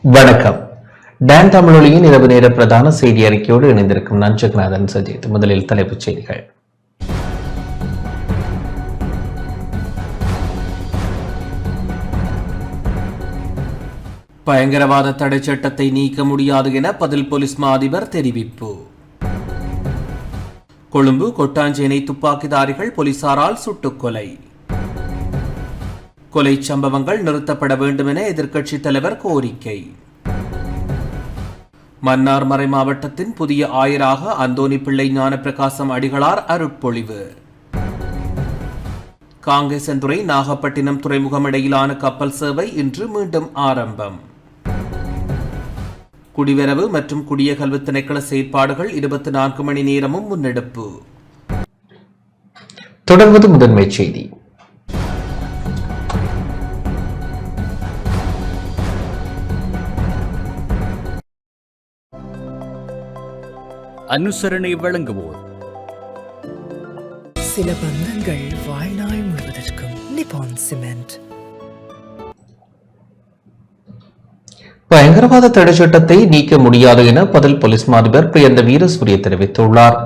வணக்கம். டான் தமிழொலியின் இரவு நேர பிரதான செய்தி அறிக்கையோடு இணைந்திருக்கும் நான் ஜெகநாதன் சஜித். முதலில் தலைப்புச் செய்திகள். பயங்கரவாத தடை சட்டத்தை நீக்க முடியாது என பதில் போலீஸ் மா அதிபர் தெரிவிப்பு. கொழும்பு கொட்டாஞ்சேனை துப்பாக்கிதாரிகள் போலீசாரால் சுட்டுக்கொலை. கொலை சம்பவங்கள் நிறுத்தப்பட வேண்டும் என எதிர்க்கட்சித் தலைவர் கோரிக்கை. மன்னார் மறை மாவட்டத்தின் புதிய ஆயராக அந்தோணி பிள்ளை ஞானப்பிரகாசம் அடிகளார் அருட்பொழிவு. காங்கேசன்துறை நாகப்பட்டினம் துறைமுகம் இடையிலான கப்பல் சேவை இன்று மீண்டும் ஆரம்பம். குடிவரவு மற்றும் குடியகல்வு திணைக்கள செயற்பாடுகள் 24 மணி நேரமும் முன்னெடுப்பு. தொடர்வது முதன்மை செய்தி. அனுசரணை வழங்குவோர் சில பந்தங்கள் வாழ்நாள் முழுவதற்கும். நிப்பான் சிமெண்ட். பயங்கரவாத தடை சட்டத்தை நீக்க முடியாது என பதில் போலீஸ் மா அதிபர் பிரியந்த வீரசூரிய தெரிவித்துள்ளார்.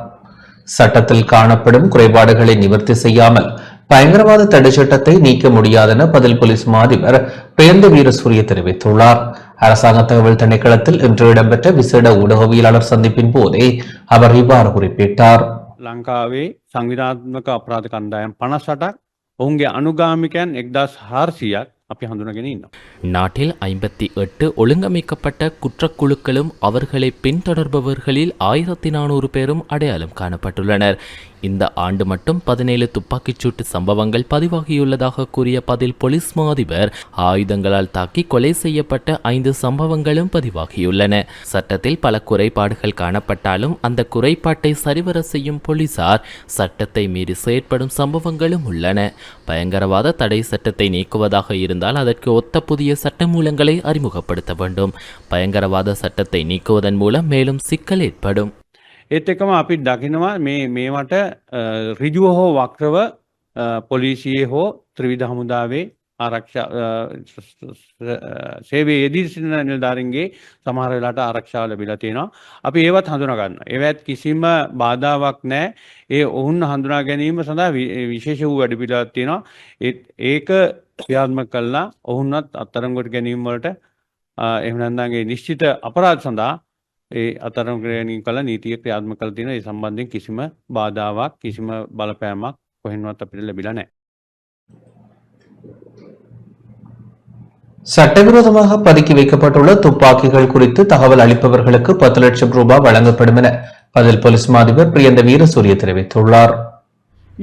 சட்டத்தில் காணப்படும் குறைபாடுகளை நிவர்த்தி செய்யாமல் பயங்கரவாத தடை சட்டத்தை நீக்க முடியாதென பதில் போலீஸ் மா அதிபர் பிரியந்த வீரசூரிய தெரிவித்துள்ளார். அரசாங்க தகவல் திணைக்களத்தில் இன்று இடம்பெற்ற விசேட ஊடகவியலாளர் சந்திப்பின் போதே அவர் இவ்வாறு குறிப்பிட்டார். ලංකාවේ සංවිධාත්මක අපරාධ කණ්ඩායම් 58ක් ඔවුන්ගේ අනුගාමිකයන් 1400ක් අපි හඳුනගෙන ඉන්නවා. நாட்டில் 58 ஒழுங்கமைக்கப்பட்ட குற்றக்குழுக்களும் அவர்களை பின்தொடர்பவர்களில் 1400 பேரும் அடையாளம் காணப்பட்டுள்ளனர். இந்த ஆண்டு மட்டும் 17 துப்பாக்கிச்சூட்டு சம்பவங்கள் பதிவாகியுள்ளதாக கூறிய பதில் போலீஸ் மா அதிபர் ஆயுதங்களால் தாக்கி கொலை செய்யப்பட்ட 5 சம்பவங்களும் பதிவாகியுள்ளன. சட்டத்தில் பல குறைபாடுகள் காணப்பட்டாலும் அந்த குறைபாட்டை சரிவர செய்யும் போலீசார் சட்டத்தை மீறி செயற்படும் சம்பவங்களும் உள்ளன. பயங்கரவாத தடை சட்டத்தை நீக்குவதாக இருந்தால் அதற்கு ஒத்த புதிய சட்டமூலங்களை அறிமுகப்படுத்த வேண்டும். பயங்கரவாத சட்டத்தை நீக்குவதன் மூலம் மேலும் சிக்கல் ஏற்படும். ඒත් එක්කම අපි දකිනවා මේවට ඍජුව හෝ වක්‍රව පොලිසියේ හෝ ත්‍රිවිධ හමුදාවේ ආරක්ෂා සේවයේ යෙදී සිටින නිලධාරීන්ගේ සමහර වෙලාවට ආරක්ෂාව ලැබිලා තියෙනවා. අපි ඒවත් හඳුනා ගන්නවා. ඒවත් කිසිම බාධාවක් නැහැ. ඒ ඔවුන් හඳුනා ගැනීම සඳහා විශේෂ වූ වැඩපිළිවෙලක් තියෙනවා. ඒක ක්‍රියාත්මක කළා ඔවුන්වත් අත්අඩංගුවට ගැනීම වලට එහෙම නැත්නම් ඒ නිශ්චිත අපරාධ සඳහා ඒ අත්අඩංගුවට කළ නීතිය ක්‍රියාත්මක කළ තියෙන ඒ සම්බන්ධයෙන් කිසිම බාධාවක් කිසිම බලපෑමක් කොහෙන්වත් අපිට ලැබිලා නැහැ. சட்டவிரோதமாக பதுக்கி வைக்கப்பட்டுள்ள துப்பாக்கிகள் குறித்து தகவல் அளிப்பவர்களுக்கு 10 லட்சம் ரூபாய் வழங்கப்படும் என பதில் போலீஸ் மா அதிபர் பிரியந்த வீரசூரிய தெரிவித்துள்ளார்.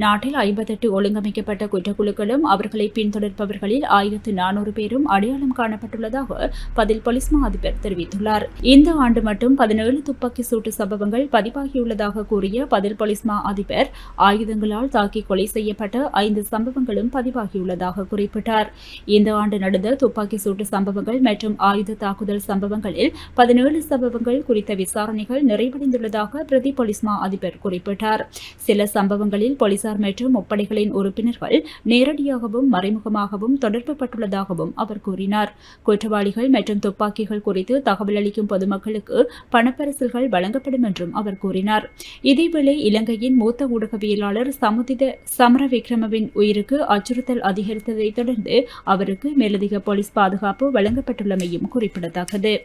நாட்டில் 58 ஒழுங்கமைக்கப்பட்ட குற்றக்குழுக்களும் அவர்களை பின்தொடர்பவர்களில் 1400 பேரும் அடையாளம் காணப்பட்டுள்ளதாக பதில் போலீஸ் மா அதிபர் தெரிவித்துள்ளார். இந்த ஆண்டு மட்டும் 17 துப்பாக்கி சூட்டு சம்பவங்கள் பதிவாகியுள்ளதாக கூறிய பதில் போலீஸ் மா அதிபர் ஆயுதங்களால் தாக்கி கொலை செய்யப்பட்ட 5 சம்பவங்களும் பதிவாகியுள்ளதாக குறிப்பிட்டார். இந்த ஆண்டு நடந்த துப்பாக்கி சூட்டு சம்பவங்கள் மற்றும் ஆயுத தாக்குதல் சம்பவங்களில் 17 சம்பவங்கள் குறித்த விசாரணைகள் நிறைவடைந்துள்ளதாக பிரதி போலீஸ் மா அதிபர் குறிப்பிட்டார். சில சம்பவங்களில் போலீசார் மற்றும் முப்படைகளின் உறுப்பினர்கள் நேரடியாகவும் மறைமுகமாகவும் தொடர்புபட்டுள்ளதாகவும் அவர் கூறினார். குற்றவாளிகள் மற்றும் துப்பாக்கிகள் குறித்து தகவல் அளிக்கும் பொதுமக்களுக்கு பணப்பரிசில்கள் வழங்கப்படும் என்றும் அவர் கூறினார். இதேவேளை இலங்கையின் மூத்த ஊடகவியலாளர் சமுதித சமரவிக்ரமவின் உயிருக்கு அச்சுறுத்தல் அதிகரித்ததை தொடர்ந்து அவருக்கு மேலதிக போலீஸ் பாதுகாப்பு வழங்கப்பட்டுள்ளமையும் குறிப்பிடத்தக்கது.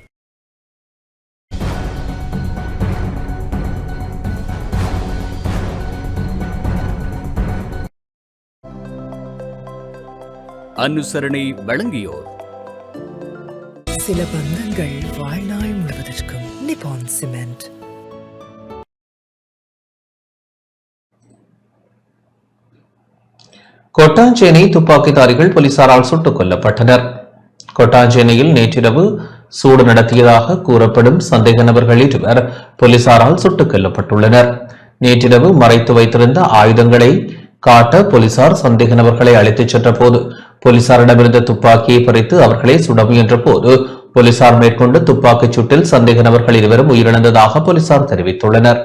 அனுசரணை வழங்கியோர் சில பந்தங்கள் வாழ்நாள் முழுவதற்கும். நிப்பான் சிமெண்ட். கொட்டாஞ்சேனை துப்பாக்கிதாரிகள் போலீசாரால் சுட்டுக் கொல்லப்பட்டனர். கொட்டாஞ்சேனையில் நேற்றிரவு சூடு நடத்தியதாக கூறப்படும் சந்தேக நபர்கள் 2 போலீசாரால் சுட்டுக் கொல்லப்பட்டுள்ளனர். நேற்றிரவு மறைத்து வைத்திருந்த ஆயுதங்களை காட்ட போலீசார் சந்தேக நபர்களை அழைத்துச் சென்ற போது போலீசாரிடமிருந்த துப்பாக்கியை பறித்து அவர்களை சுட முயன்ற போது போலீசார் மேற்கொண்டு துப்பாக்கிச் சூட்டில் சந்தேக நபர்கள் 2 உயிரிழந்ததாக போலீசார் தெரிவித்துள்ளனர்.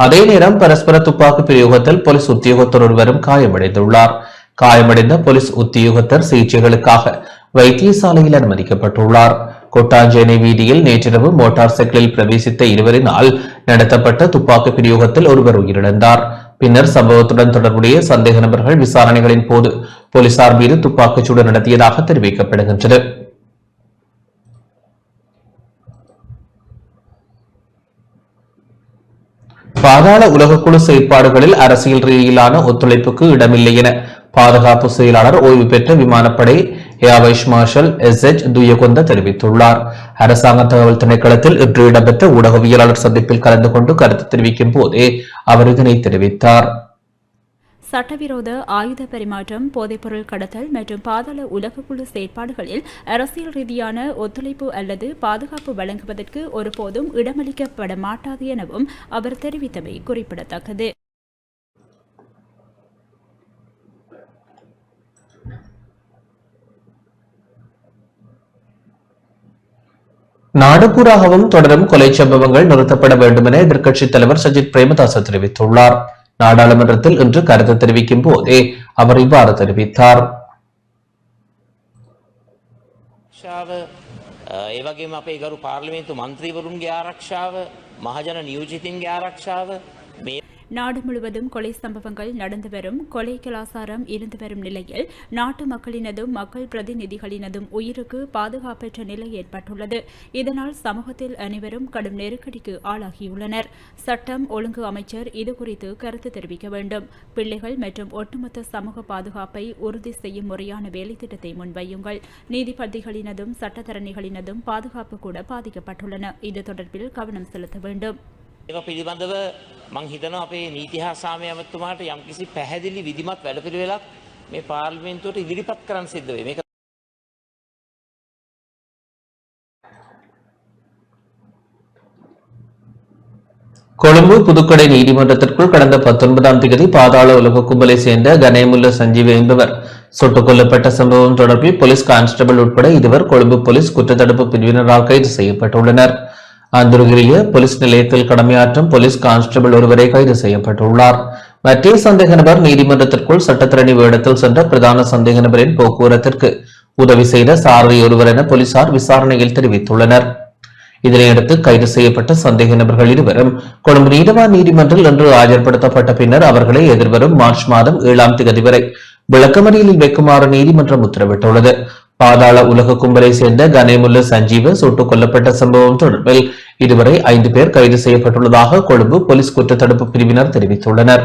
அதே நேரம் பரஸ்பர துப்பாக்கி பிரயோகத்தில் போலீஸ் உத்தியோகத்தர் ஒருவரும் காயமடைந்துள்ளார். காயமடைந்த போலீஸ் உத்தியோகத்தர் சிகிச்சைகளுக்காக வைத்தியசாலையில் அனுமதிக்கப்பட்டுள்ளார். கொட்டாஞ்சேனை வீதியில் நேற்றிரவு மோட்டார் சைக்கிளில் பிரவேசித்த இருவரினால் நடத்தப்பட்ட துப்பாக்கி பிரயோகத்தில் ஒருவர் உயிரிழந்தார். பின்னர் சம்பவத்துடன் தொடர்புடைய சந்தேக நபர்கள் விசாரணைகளின் போது போலீசார் மீது துப்பாக்கிச்சூடு நடத்தியதாக தெரிவிக்கப்படுகின்றது. பாதாள உலகக்குழு செயற்பாடுகளில் அரசியல் ரீதியிலான ஒத்துழைப்புக்கு இடமில்லை என பாதுகாப்பு செயலாளர் ஓய்வு பெற்ற விமானப்படை ஏர் வைஸ் மார்ஷல் எஸ்.எச். துயகொந்த தெரிவித்துள்ளார். அரசாங்க தகவல் திணைக்களத்தில் இன்று இடம்பெற்ற ஊடகவியலாளர் சந்திப்பில் கலந்து கொண்டு கருத்து தெரிவிக்கும் போதே அவர் இதனை தெரிவித்தார். சட்டவிரோத ஆயுத பரிமாற்றம், போதைப்பொருள் கடத்தல் மற்றும் பாதாள உலகக்குழு செயற்பாடுகளில் அரசியல் ரீதியான ஒத்துழைப்பு அல்லது பாதுகாப்பு வழங்குவதற்கு ஒருபோதும் இடமளிக்கப்பட மாட்டாது எனவும் அவர் தெரிவித்தமை குறிப்பிடத்தக்கது. நாடுபூராகவும் தொடரும் கொலை சம்பவங்கள் நிறுத்தப்பட வேண்டும் என எதிர்க்கட்சித் தலைவர் சஜித் பிரேமதாச தெரிவித்துள்ளார். நாடாளுமன்றத்தில் இன்று கருத்து தெரிவிக்கும் போதே அவர் இவ்வாறு தெரிவித்தார். ඒවගේම අපේ ගරු පාර්ලිමේන්තු මන්ත්‍රීවරුන්ගේ ආරක්ෂාව, මහජන නියෝජිතින්ගේ ආරක්ෂාව මේ நாடு முழுவதும் கொலை சம்பவங்கள் நடந்து வரும், கொலை கலாசாரம் இருந்து வரும் நிலையில் நாட்டு மக்களினதும் மக்கள் பிரதிநிதிகளினதும் உயிருக்கு பாதுகாப்பற்ற நிலை ஏற்பட்டுள்ளது. இதனால் சமூகத்தில் அனைவரும் கடும் நெருக்கடிக்கு ஆளாகியுள்ளனர். சட்டம் ஒழுங்கு அமைச்சர் இதுகுறித்து கருத்து தெரிவிக்க வேண்டும். பிள்ளைகள் மற்றும் ஒட்டுமொத்த சமூக பாதுகாப்பை உறுதி செய்யும் முறையான வேலைத்திட்டத்தை முன்வையுங்கள். நீதிபதிகளினதும் சட்டத்தரணிகளினதும் பாதுகாப்பு கூட பாதிக்கப்பட்டுள்ளன. இது தொடர்பில் கவனம் செலுத்த வேண்டும். ඒව පිළිබඳව මං හිතනවා අපේ නීති හා සාමය ඇමතුමාට යම්කිසි පැහැදිලි විධිමත් වැඩපිළිවෙලක් මේ පාර්ලිමේන්තුවට ඉදිරිපත් කරන්න සිද්ධ වෙයි. මේක கொழும்பு புதுக்கடை நீதிமன்றத்திற்குள் கடந்த 19ஆம் தேதி பாதாள உலக கும்பலை சேர்ந்த கனேமுல்ல சஞ்சீவ் என்பவர் சுட்டுக் கொல்லப்பட்ட சம்பவம் தொடர்பில் போலீஸ் கான்ஸ்டபிள் உட்பட இருவர் கொழும்பு போலீஸ் குற்றத்தடுப்பு பிரிவினரால் கைது செய்யப்பட்டுள்ளனர். அந்துருகிரிய போலீஸ் நிலையத்தில் கடமையாற்றும் போலீஸ் கான்ஸ்டபிள் ஒருவரை கைது செய்யப்பட்டுள்ளார். மற்ற சந்தேக நபர் நீதிமன்றத்திற்குள் சட்டத்திரணி வேடத்தில் சென்ற பிரதான சந்தேக நபரின் போக்குவரத்திற்கு உதவி செய்த சாரதி ஒருவர் என போலீசார் விசாரணையில் தெரிவித்துள்ளனர். இதனையடுத்து கைது செய்யப்பட்ட சந்தேக நபர்கள் இருவரும் கொழும்பு நீதவான் நீதிமன்றில் இன்று ஆஜர்படுத்தப்பட்ட பின்னர் அவர்களை எதிர்வரும் மார்ச் மாதம் 7ஆம் தேதி வரை விளக்கமறியலில் வைக்குமாறு நீதிமன்றம் உத்தரவிட்டுள்ளது. பாதாள உலக கும்பலை சேர்ந்த கனேமுல்ல சஞ்சீவ சுட்டுக் கொல்லப்பட்ட சம்பவம் தொடர்பில் இதுவரை 5 பேர் கைது செய்யப்பட்டுள்ளதாக கொழும்பு போலீஸ் குற்றத்தடுப்பு பிரிவினர் தெரிவித்துள்ளனர்.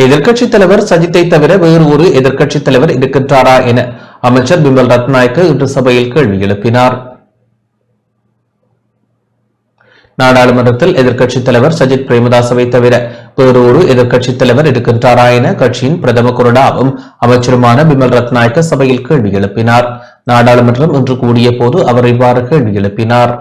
எதிர்க்கட்சித் தலைவர் சஜித்தை தவிர வேறு ஒரு எதிர்க்கட்சித் தலைவர் இருக்கின்றாரா என அமைச்சர் பிமல் ரத்நாயக்க இன்று சபையில் கேள்வி எழுப்பினார். நாடாளுமன்றத்தில் எதிர்க்கட்சித் தலைவர் சஜித் பிரேமதாசவை தவிர வேறு ஒரு எதிர்க்கட்சித் தலைவர் இருக்கின்றாரா என கட்சியின் பிரதம கொறடாவும் அமைச்சருமான பிமல் ரத்நாயக்க சபையில் கேள்வி எழுப்பினார். நாடாளுமன்றம் இன்று கூடிய போது அவர் இவ்வாறு கேள்வி எழுப்பினார்.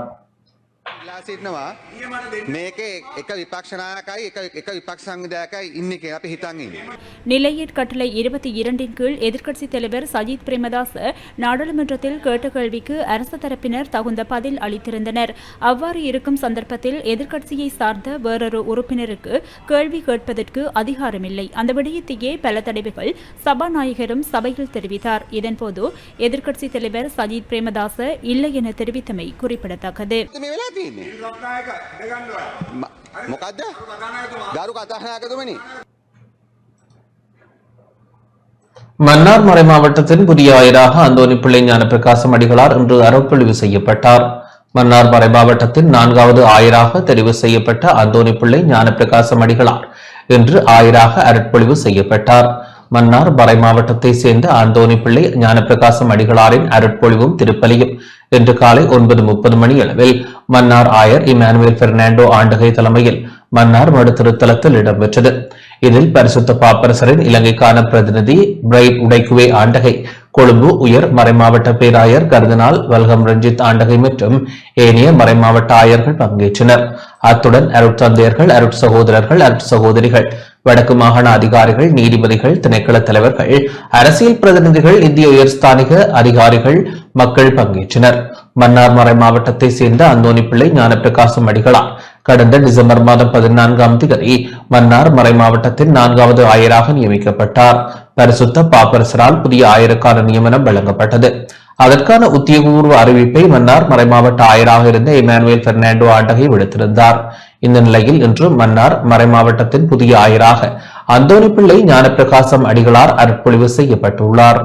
நிலையீட் கட்டளை 22 கீழ் எதிர்க்கட்சித் தலைவர் சஜித் பிரேமதாச நாடாளுமன்றத்தில் கேட்ட கேள்விக்கு அரசு தரப்பினர் தகுந்த பதில் அளித்திருந்தனர். அவ்வாறு இருக்கும் சந்தர்ப்பத்தில் எதிர்க்கட்சியை சார்ந்த வேறொரு உறுப்பினருக்கு கேள்வி கேட்பதற்கு அதிகாரமில்லை. அந்த விடயத்தையே பல தடவைகள் சபாநாயகரும் சபையில் தெரிவித்தார். இதன்போது எதிர்க்கட்சித் தலைவர் சஜித் பிரேமதாச இல்லை என தெரிவித்தமை குறிப்பிடத்தக்கது. மன்னார் மறை மாவட்டத்தின் புதிய ஆயராக அந்தோணி பிள்ளை ஞானப்பிரகாசம் அடிகளார் இன்று அறப்பொழிவு செய்யப்பட்டார். மன்னார் மறை மாவட்டத்தின் 4வது ஆயராக தெரிவு செய்யப்பட்ட அந்தோணி பிள்ளை ஞானப்பிரகாசம் அடிகளார் இன்று ஆயராக அறப்பொழிவு செய்யப்பட்டார். மன்னார் மறை மாவட்டத்தை சேர்ந்த அந்தோணி பிள்ளை ஞானப்பிரகாசம் அடிகளாரின் அருட்பொழிவும் திருப்பலியும் இன்று காலை 9:30 மணி அளவில் மன்னார் ஆயர் இமானுவேல் பெர்னாண்டோ ஆண்டகை தலைமையில் மன்னார் மடு திருத்தலத்தில் இடம்பெற்றது. இதில் பரிசுத்த பாப்பரசரின் இலங்கைக்கான பிரதிநிதி பிரைட் உடைக்குவே ஆண்டகை, கொழும்பு உயர் மறைமாவட்ட பேராயர் கர்தினால் வல்கம் ரஞ்சித் ஆண்டகை மற்றும் ஏனைய மறைமாவட்ட ஆயர்கள் பங்கேற்றனர். அத்துடன் அருட்தந்தையர்கள், அருட்சகோதரர்கள், அருட்சகோதரிகள், வடக்கு மாகாண அதிகாரிகள், நீதிபதிகள், திணைக்கள தலைவர்கள், அரசியல் பிரதிநிதிகள், இந்திய உயர்ஸ்தானிக அதிகாரிகள், மக்கள் பங்கேற்றனர். மன்னார் மறை மாவட்டத்தை சேர்ந்த அந்தோணி பிள்ளை ஞானப்பிரகாசம் அடிகளார் கடந்த டிசம்பர் மாதம் 14ஆம் தேதி மன்னார் மறை மாவட்டத்தின் 4வது ஆயராக நியமிக்கப்பட்டார். பரிசுத்த பாப்பரசரால் புதிய ஆயருக்கான நியமனம் வழங்கப்பட்டது. அதற்கான உத்தியோகபூர்வ அறிவிப்பை மன்னார் மறைமாவட்ட ஆயராக இருந்த இமானுவேல் பெர்னாண்டோ ஆண்டகை விடுத்திருந்தார். இந்த நிலையில் இன்று மன்னார் மறைமாவட்டத்தின் புதிய ஆயராக அந்தோணி பிள்ளை ஞானப்பிரகாசம் அடிகளார் அர்ப்பணிவு செய்யப்பட்டுள்ளார்.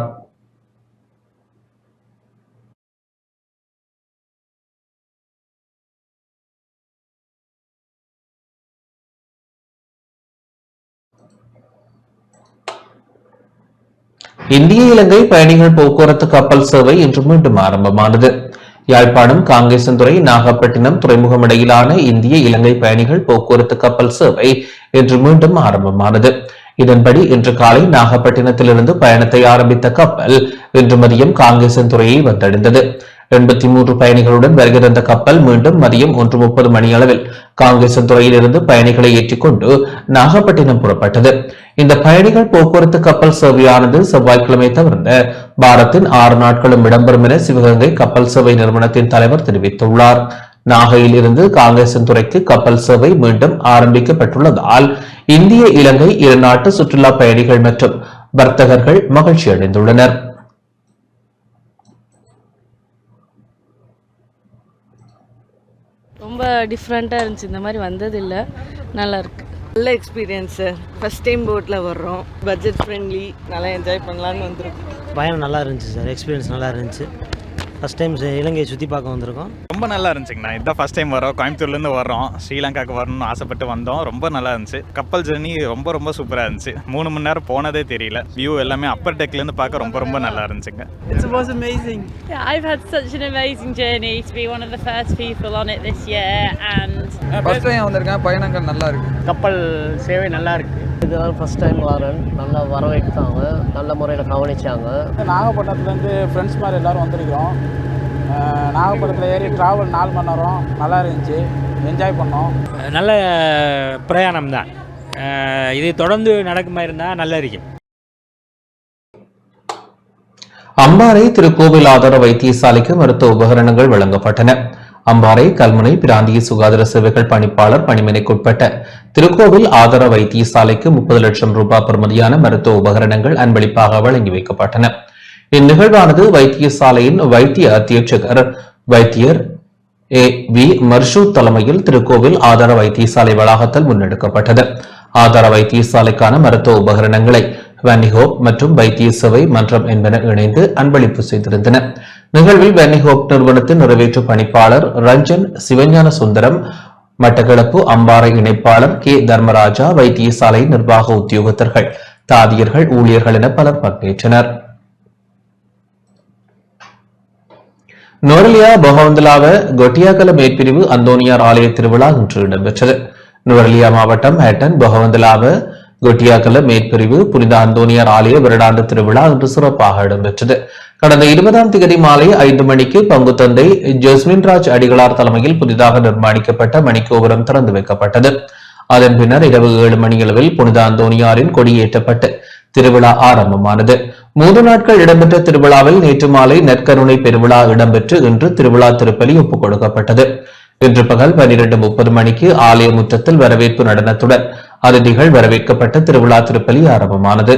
இந்திய இலங்கை பயணிகள் போக்குவரத்து கப்பல் சேவை இன்று மீண்டும் ஆரம்பமானது. யாழ்ப்பாணம், காங்கேசன்துறை, நாகப்பட்டினம் துறைமுகம் இடையிலான இந்திய இலங்கை பயணிகள் போக்குவரத்து கப்பல் சேவை இன்று மீண்டும் ஆரம்பமானது. இதன்படி இன்று காலை நாகப்பட்டினத்திலிருந்து பயணத்தை ஆரம்பித்த கப்பல் இன்று மதியம் காங்கேசன்துறையை வந்தடைந்தது. 83 பயணிகளுடன் வருகை தந்த கப்பல் மீண்டும் மதியம் 1:30 மணியளவில் காங்கேசன்துறையில் இருந்து பயணிகளை ஏற்றிக்கொண்டு நாகப்பட்டினம் புறப்பட்டது. இந்த பயணிகள் போக்குவரத்து கப்பல் சேவையானது செவ்வாய்க்கிழமை தவிர்த்த வாரத்தின் 6 நாட்களும் இடம்பெறும் என சிவகங்கை கப்பல் சேவை நிறுவனத்தின் தலைவர் தெரிவித்துள்ளார். நாகையில் இருந்து காங்கேசன்துறைக்கு கப்பல் சேவை மீண்டும் ஆரம்பிக்கப்பட்டுள்ளதால் இந்திய இலங்கை இரு நாட்டு சுற்றுலா பயணிகள் மற்றும் வர்த்தகர்கள் மகிழ்ச்சி அடைந்துள்ளனர். ரொம்ப டிஃப்ரெண்ட்டாக இருந்துச்சு, இந்த மாதிரி வந்ததில்லை, நல்லா இருக்கு. நல்ல எக்ஸ்பீரியன்ஸ் சார். ஃபர்ஸ்ட் டைம் போட்டில் வர்றோம். பட்ஜெட் ஃப்ரெண்ட்லி, நல்லா என்ஜாய் பண்ணலான்னு வந்திருக்கோம். பயணம் நல்லா இருந்துச்சு சார். எக்ஸ்பீரியன்ஸ் நல்லா இருந்துச்சு. ஃபஸ்ட் டைம் இலங்கையை சுற்றி பார்க்க வந்திருக்கோம். ரொம்ப நல்லா இருந்துச்சுங்கண்ணா. இதான் ஃபஸ்ட் டைம் வரோம். கோயம்புத்தூர்லேருந்து வரோம். ஸ்ரீலங்காவுக்கு வரணும்னு ஆசைப்பட்டு வந்தோம். ரொம்ப நல்லா இருந்துச்சு. கப்பல் ஜர்னி ரொம்ப சூப்பராக இருந்துச்சு. 3 மணி நேரம் போனதே தெரியல. வியூ எல்லாமே அப்பர் டெக்லேருந்து பார்க்க ரொம்ப நல்லா இருந்துச்சுங்க. It was amazing. Yeah, I've had such an amazing journey to be one of the first people on it this year and first time வந்திருக்கேன். பயணங்கள் நல்லா இருக்கு. கப்பல் சேவை நல்லா இருக்கு. இதுதான் ஃபஸ்ட் டைம் வரேன். நல்லா வரவேற்றாங்க, நல்ல முறையில் கவனிச்சாங்க. நாகப்பட்டினத்துலேருந்து ஃப்ரெண்ட்ஸ் மாதிரி எல்லோரும் வந்திருக்கிறோம். நாகப்பட்டினத்தில் ஏறி ட்ராவல் 4 மணி நேரம் நல்லா இருந்துச்சு. என்ஜாய் பண்ணோம். நல்ல பிரயாணம் தான். இது தொடர்ந்து நடக்குமா இருந்தால் நல்லா இருக்கும். அம்பாறை திருக்கோவில் ஆதார வைத்தியசாலைக்கு மருத்துவ உபகரணங்கள் வழங்கப்பட்டன. அம்பாறை கல்முனை பிராந்திய சுகாதார சேவைகள் பணிப்பாளர் பணிமனைக்குட்பட்ட திருக்கோவில் ஆதார வைத்தியசாலைக்கு 30 லட்சம் ரூபாய் பெறுமதியான மருத்துவ உபகரணங்கள் அன்பளிப்பாக வழங்கி வைக்கப்பட்டன. இந்நிகழ்வானது வைத்தியசாலையின் வைத்திய அத்தியட்சகர் வைத்தியர் A.V. மர்ஷூத் தலைமையில் திருக்கோவில் ஆதார வைத்தியசாலை வளாகத்தில் முன்னெடுக்கப்பட்டது. ஆதார வைத்தியசாலைக்கான மருத்துவ உபகரணங்களை வன்னிஹோப் மற்றும் வைத்திய சேவை மன்றம் என்பன இணைந்து அன்பளிப்பு செய்திருந்தன. நிகழ்வில் வன்னிஹோப் நிறுவனத்தின் நிறைவேற்று பணிப்பாளர் ரஞ்சன் சிவஞான சுந்தரம், மட்டக்களப்பு அம்பாறை இணைப்பாளர் K. தர்மராஜா, வைத்தியசாலை நிர்வாக உத்தியோகத்தர்கள், தாதியர்கள், ஊழியர்கள் என பலர் பங்கேற்றனர். நுவரெலியா பொகவந்தலாவ கொட்டியாகல மேற்பிரிவு அந்தோனியார் ஆலய திருவிழா இன்று இடம்பெற்றது. நுவரெலியா மாவட்டம் ஹேட்டன் பொகவந்தலாவ கொட்டியாகல மேற்பிரிவு புனித அந்தோனியார் ஆலய வருடாந்த திருவிழா இன்று சிறப்பாக இடம்பெற்றது. கடந்த 20ஆம் தேதி மாலை 5 மணிக்கு பங்கு தந்தை ஜஸ்மின்ராஜ் அடிகளார் தலைமையில் புதிதாக நிர்மாணிக்கப்பட்ட மணிக்கோபுரம் திறந்து வைக்கப்பட்டது. அதன் பின்னர் இரவு 7 மணியளவில் புனித அந்தோனியாரின் கொடியேற்றப்பட்டு திருவிழா ஆரம்பமானது. 3 நாட்கள் இடம்பெற்ற திருவிழாவில் நேற்று மாலை நற்கருணை பெருவிழா இடம்பெற்று இன்று திருவிழா திருப்பலி ஒப்புக் கொடுக்கப்பட்டது. இன்று பகல் 12:30 மணிக்கு ஆலய முற்றத்தில் வரவேற்பு நடனத்துடன் அதிதிகள் வரவேற்கப்பட்ட திருவிழா திருப்பலி ஆரம்பமானது.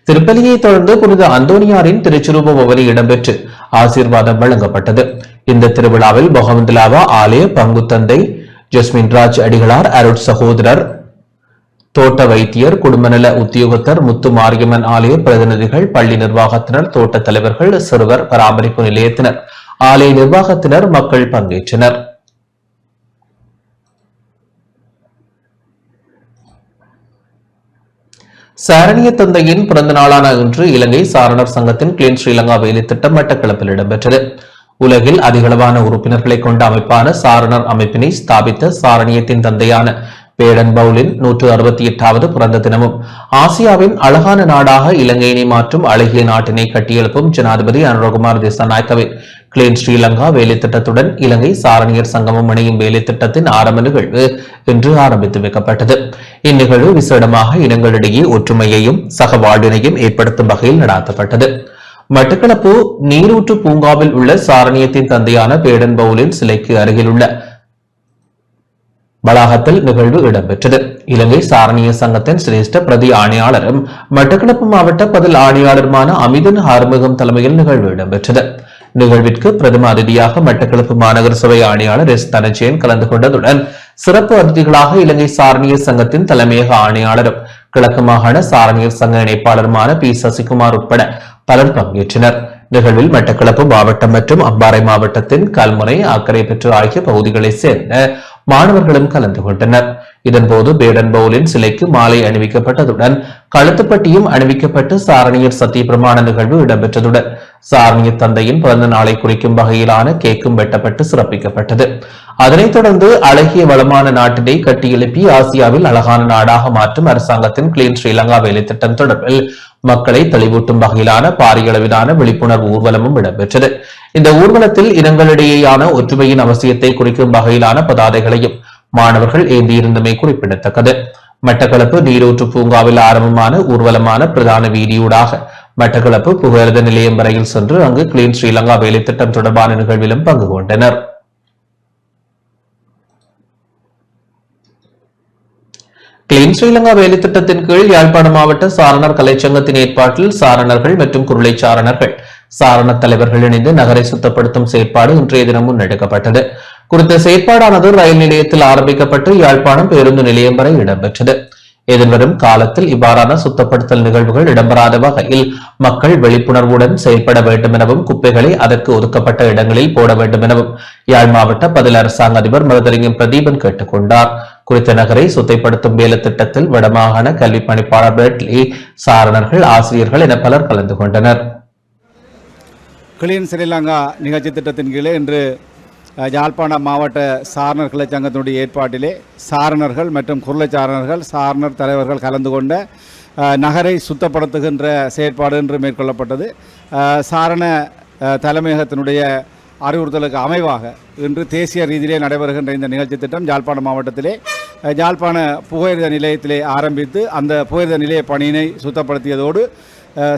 திருப்பலியை தொடர்ந்து புனித அந்தோனியாரின் திருச்சுரூப பவனி இடம்பெற்று ஆசீர்வாதம் வழங்கப்பட்டது. இந்த திருவிழாவில் பொகவந்தலாவா ஆலய பங்கு தந்தை ஜஸ்மின்ராஜ் அடிகளார், அருட் சகோதரர், தோட்ட வைத்தியர், குடும்பநல உத்தியோகத்தர், முத்து மாரியம்மன் ஆலய பிரதிநிதிகள், பள்ளி நிர்வாகத்தினர், தோட்ட தலைவர்கள், சிறுவர் பராமரிப்பு நிலையத்தினர், ஆலய நிர்வாகத்தினர், மக்கள் பங்கேற்றனர். சாரணிய தந்தையின் பிறந்த நாளான இன்று இலங்கை சாரணர் சங்கத்தின் கிளீன் ஸ்ரீலங்கா வேலை திட்டம் மட்டக்களப்பில் இடம்பெற்றது. உலகில் அதிகளவான உறுப்பினர்களை கொண்ட அமைப்பான சாரணர் அமைப்பினை ஸ்தாபித்த சாரணியத்தின் தந்தையான பேடன் பவுலின் 168வது பிறந்த தினமும் ஆசியாவின் அழகான நாடாக இலங்கையினை மாற்றும் அழகிய நாட்டினை கட்டியெழுப்பும் ஜனாதிபதி அனுரகுமார் திசாநாயக்கவின் கிளீன் ஸ்ரீலங்கா வேலை திட்டத்துடன் இலங்கை சாரணியர் சங்கமம் இணையும் வேலை திட்டத்தின் ஆரம்ப நிகழ்வு இன்று ஆரம்பித்து வைக்கப்பட்டது. இந்நிகழ்வு விசேடமாக இனங்களிடையே ஒற்றுமையையும் சகவாழ்வினையும் ஏற்படுத்தும் வகையில் நடாத்தப்பட்டது. மட்டக்களப்பு நீரூற்று பூங்காவில் உள்ள சாரணியத்தின் தந்தையான பேடன் பவுலின் சிலைக்கு அருகில் உள்ள வளாகத்தில் நிகழ்வு இடம்பெற்றது. இலங்கை சாரணிய சங்கத்தின் சிரேஷ்ட பிரதி ஆணையாளரும் மட்டக்களப்பு மாவட்ட பதில் ஆணையாளருமான அமிதன் ஆறுமுகம் தலைமையில் நிகழ்வு இடம்பெற்றது. நிகழ்விற்கு பிரதம அதிதியாக மட்டக்களப்பு மாநகர சபை ஆணையாளர் எஸ் தனஜயன் கலந்து கொண்டதுடன் சிறப்பு அதிதிகளாக இலங்கை சாரணியர் சங்கத்தின் தலைமையக ஆணையாளரும் கிழக்கு மாகாண சாரணியர் சங்க இணைப்பாளருமான பி சசிகுமார் உட்பட பலர் பங்கேற்றனர். நிகழ்வில் மட்டக்களப்பு மாவட்டம் மற்றும் அம்பாறை மாவட்டத்தின் கல்முனை அக்கரை பெற்று ஆகிய பகுதிகளைச் சேர்ந்த மாணவர்களும் கலந்து கொண்டனர். இதன்போது பேடன் பவுலின் சிலைக்கு மாலை அணிவிக்கப்பட்டதுடன் கழுத்துப்பட்டியும் அணிவிக்கப்பட்டு சாரணியர் சத்திய பிரமாண நிகழ்வு இடம்பெற்றதுடன் சாரணியர் தந்தையின் பிறந்த நாளை குறிக்கும் வகையிலான கேக்கும் வெட்டப்பட்டு சிறப்பிக்கப்பட்டது. அதனைத் தொடர்ந்து அழகிய வளமான நாட்டினை கட்டியெழுப்பி ஆசியாவில் அழகான நாடாக மாற்றும் அரசாங்கத்தின் கிளீன் ஸ்ரீலங்கா வேலை திட்டம் தொடர்பில் மக்களை தெளிவூட்டும் வகையிலான பாரிய அளவிலான விழிப்புணர்வு ஊர்வலமும் இடம்பெற்றது. இந்த ஊர்வலத்தில் இனங்களிடையேயான ஒற்றுமையின் அவசியத்தை குறிக்கும் வகையிலான பதாதைகளையும் மாணவர்கள் ஏந்தியிருந்தமை குறிப்பிடத்தக்கது. மட்டக்களப்பு நீரூற்று பூங்காவில் ஆரம்பமான ஊர்வலமான பிரதான வீதியூடாக மட்டக்களப்பு புகையிரத நிலையம் வரையில் சென்று அங்கு கிளீன் ஸ்ரீலங்கா வேலை திட்டம் தொடர்பான நிகழ்விலும் பங்கு கொண்டனர். கிளீன் ஸ்ரீலங்கா வேலை திட்டத்தின் கீழ் யாழ்ப்பாண மாவட்ட சாரணர் கலைச்சங்கத்தின் ஏற்பாட்டில் சாரணர்கள் மற்றும் குருளை சாரணர்கள் சாரண தலைவர்கள் இணைந்து நகரை சுத்தப்படுத்தும் செயற்பாடு இன்றைய தினம் முன்னெடுக்கப்பட்டது. குறித்த செயற்பாடானது ரயில் நிலையத்தில் ஆரம்பிக்கப்பட்டு யாழ்ப்பாணம் பேருந்து நிலையம் வரை இடம்பெற்றது. எதிர்வரும் காலத்தில் இவ்வாறான சுத்தப்படுத்தல் நிகழ்வுகள் இடம்பெறாத வகையில் மக்கள் விழிப்புணர்வுடன் செயல்பட வேண்டும் எனவும் குப்பைகளை அதற்கு ஒதுக்கப்பட்ட இடங்களில் போட வேண்டும் எனவும் யாழ் மாவட்ட பதில் அரசாங்க அதிபர் மருதலிங்கம் பிரதீபன் கேட்டுக் கொண்டார். குறித்த நகரை சுத்தப்படுத்தும் வேலை திட்டத்தில் வடமாகாண கல்வி பணிப்பாளர் பெட்லி, சாரணர்கள், ஆசிரியர்கள் என பலர் கலந்து கொண்டனர். கிளீன் ஸ்ரீலங்கா நிகழ்ச்சி திட்டத்தின் கீழே இன்று யாழ்ப்பாண மாவட்ட சாரணர் கிளை சங்கத்தினுடைய ஏற்பாட்டிலே சாரணர்கள் மற்றும் குருளை சாரணர்கள் சாரணர் தலைவர்கள் கலந்து கொண்ட நகரை சுத்தப்படுத்துகின்ற செயற்பாடு என்று மேற்கொள்ளப்பட்டது. சாரண தலைமையகத்தினுடைய அறிவுறுத்தலுக்கு அமைவாக இன்று தேசிய ரீதியிலே நடைபெறுகின்ற இந்த நிகழ்ச்சி திட்டம் யாழ்ப்பாண மாவட்டத்திலே யாழ்ப்பாண புகையிரத நிலையத்திலே ஆரம்பித்து அந்த புகையிரத நிலைய பணியினை சுத்தப்படுத்தியதோடு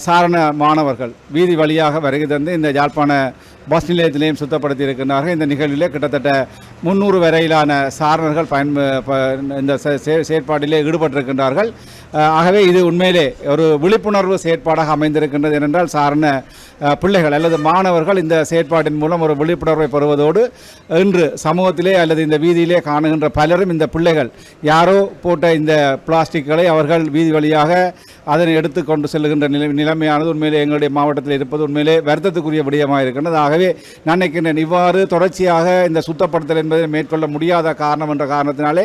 சாரண மாணவர்கள் வீதி வழியாக வருகை தந்து இந்த யாழ்ப்பாண பஸ் நிலையத்திலேயும் சுத்தப்படுத்தி இருக்கின்றார்கள். இந்த நிகழ்விலே கிட்டத்தட்ட 300 வரையிலான சாரணர்கள் இந்த செயற்பாட்டிலே ஈடுபட்டிருக்கின்றார்கள். ஆகவே இது உண்மையிலே ஒரு விழிப்புணர்வு செயற்பாடாக அமைந்திருக்கின்றது. ஏனென்றால் சாரண பிள்ளைகள் அல்லது மாணவர்கள் இந்த செயற்பாட்டின் மூலம் ஒரு விழிப்புணர்வை பெறுவதோடு இன்று சமூகத்திலே அல்லது இந்த வீதியிலே காணுகின்ற பலரும் இந்த பிள்ளைகள் யாரோ போட்ட இந்த பிளாஸ்டிக்களை அவர்கள் வீதி வழியாக அதனை எடுத்து கொண்டு செல்லுகின்ற நிலைமையானது உண்மையிலே எங்களுடைய மாவட்டத்தில் இருப்பது உண்மையிலே வருத்தத்துக்குரிய விடயமாக இருக்கின்றது. ஆகவே நான் நினைக்கின்றேன் இவ்வாறு தொடர்ச்சியாக இந்த சுத்தப்படுத்தல் என்பதை மேற்கொள்ள முடியாத காரணம் என்ற காரணத்தினாலே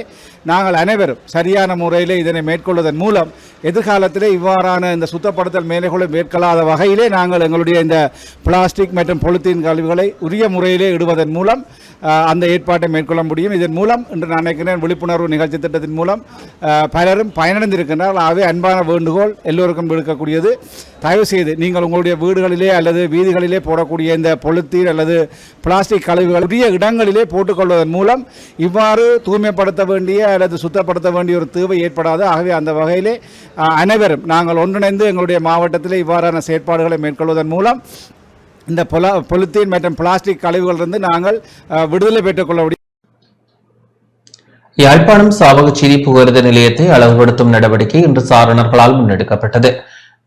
நாங்கள் அனைவரும் சரியான முறையிலே இதனை மேற்கொள்வதன் மூலம் எதிர்காலத்திலே இவ்வாறான இந்த சுத்தப்படுத்தல் மேலைகளை மேற்கொள்ளாத வகையிலே நாங்கள் எங்களுடைய இந்த பிளாஸ்டிக் மற்றும் பொலித்தீன் கழிவுகளை உரிய முறையிலே இடுவதன் மூலம் அந்த ஏற்பாட்டை மேற்கொள்ள முடியும். இதன் மூலம் இன்று நான் நினைக்கிறேன் விழிப்புணர்வு நிகழ்ச்சி திட்டத்தின் மூலம் பலரும் பயனடைந்திருக்கின்றார்கள். ஆகவே அன்பான வேண்டுகோள் எல்லோருக்கும் விடுக்கக்கூடியது, தயவு செய்து நீங்கள் உங்களுடைய வீடுகளிலே அல்லது வீதிகளிலே போடக்கூடிய இந்த பொலித்தீன் அல்லது பிளாஸ்டிக் கழிவுகள் உரிய இடங்களிலே போட்டுக்கொள்வதன் மூலம் இவ்வாறு தூய்மைப்படுத்த வேண்டிய அல்லது சுத்தப்படுத்த வேண்டிய ஒரு தேவை ஏற்படாது. ஆகவே அந்த வகையிலே அனைவரும் நாங்கள் ஒன்றிணைந்து எங்களுடைய மாவட்டத்திலே இவ்வாறான செயற்பாடுகளை மேற்கொள்வதன் மூலம் இந்த பொலித்தீன் மற்றும் பிளாஸ்டிக் கழிவுகளிலிருந்து நாங்கள் விடுதலை பெற்றுக்கொள்ள முடியும். யாழ்ப்பாணம் சாவகச்சேரி புகையிரத நிலையத்தை அழகுபடுத்தும் நடவடிக்கை இன்று சாரணர்களால் முன்னெடுக்கப்பட்டது.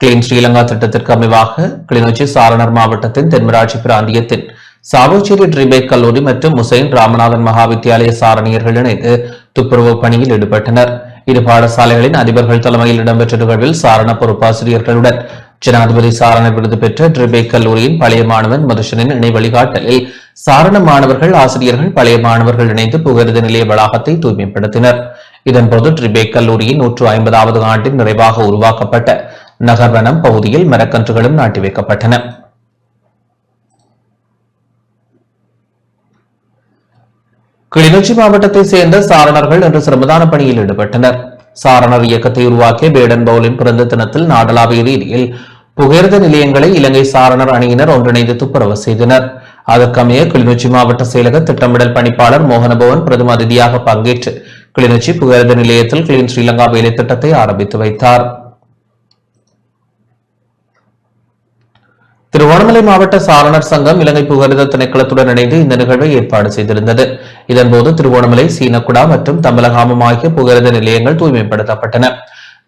கிளீன் ஸ்ரீலங்கா திட்டத்திற்கு அமைவாக கிளிநொச்சி சாரணர் மாவட்டத்தின் தென்மராட்சி பிராந்தியத்தின் சாவகச்சேரி ட்ரிபேக் கல்லூரி மற்றும் முசைன் ராமநாதன் மகா வித்தியாலய சாரணியர்கள் இணைந்து துப்புரவு பணியில் ஈடுபட்டனர். இரு பாடசாலைகளின் அதிபர்கள் தலைமையில் இடம்பெற்ற நிகழ்வில் சாரண பொறுப்பாசிரியர்களுடன் ஜனாதிபதி சாரண விருது பெற்ற ட்ரிபேக் கல்லூரியின் பழைய மாணவன் மதுஷனின் இணை வழிகாட்டலில் சாரண மாணவர்கள், ஆசிரியர்கள், பழைய மாணவர்கள் இணைந்து புகையிரத நிலைய வளாகத்தை தூய்மைப்படுத்தினர். இதன்போது ட்ரிபேக் கல்லூரியின் 150வது ஆண்டின் நிறைவாக உருவாக்கப்பட்ட நகர்வனம் பகுதியில் மரக்கன்றுகளும் நாட்டி வைக்கப்பட்டன. கிளிநொச்சி மாவட்டத்தை சேர்ந்த சாரணர்கள் இன்று சிரமதான பணியில் ஈடுபட்டனர். சாரணர் இயக்கத்தை உருவாக்கிய பேடன் பவுலின் பிறந்த தினத்தில் நாடளாவிய ரீதியில் புகையிரத நிலையங்களை இலங்கை சாரணர் அணியினர் ஒன்றிணைந்து துப்புரவு செய்தனர். அதற்கமைய கிளிநொச்சி மாவட்ட செயலக திட்டமிடல் பணிப்பாளர் மோகனபவன் பிரதம அதிதியாக பங்கேற்று கிளிநொச்சி புகையிரத நிலையத்தில் கிளீன் ஸ்ரீலங்கா வேலை திட்டத்தை ஆரம்பித்து வைத்தார். திருகோணமலை மாவட்ட சாரணர் சங்கம் இலங்கை புகையிரத திணைக்களத்துடன் இணைந்து இந்த நிகழ்வை ஏற்பாடு செய்திருந்தது. இதன்போது திருகோணமலை, சீனக்குடா மற்றும் தம்பலகாமம் ஆகிய புகையிரத நிலையங்கள் தூய்மைப்படுத்தப்பட்டன.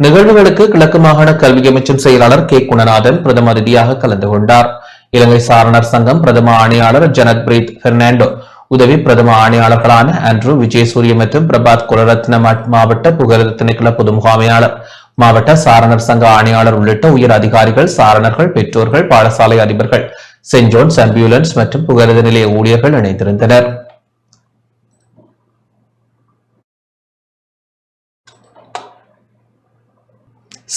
நிகழ்வுகளுக்கு கிழக்கு மாகாண கல்வி அமைச்சின் செயலாளர் கே குணநாதன் பிரதம அதிதியாக கலந்து கொண்டார். இலங்கை சாரணர் சங்கம் பிரதம ஆணையாளர் ஜனத் பிரீத் பெர்னாண்டோ, உதவி பிரதம ஆணையாளர்களான ஆண்ட்ரூ விஜயசூரிய மற்றும் பிரபாத் குலரத்ன மாவட்ட புகையிரத திணைக்கள பொது முகாமையாளர், மாவட்ட சாரணர் சங்க ஆணையாளர் உள்ளிட்ட உயர் அதிகாரிகள், சாரணர்கள், பெற்றோர்கள், பாடசாலை அதிபர்கள், சென்ட் ஜோன்ஸ் ஆம்புலன்ஸ் மற்றும் புகையிரத நிலைய ஊழியர்கள் இணைந்திருந்தனர்.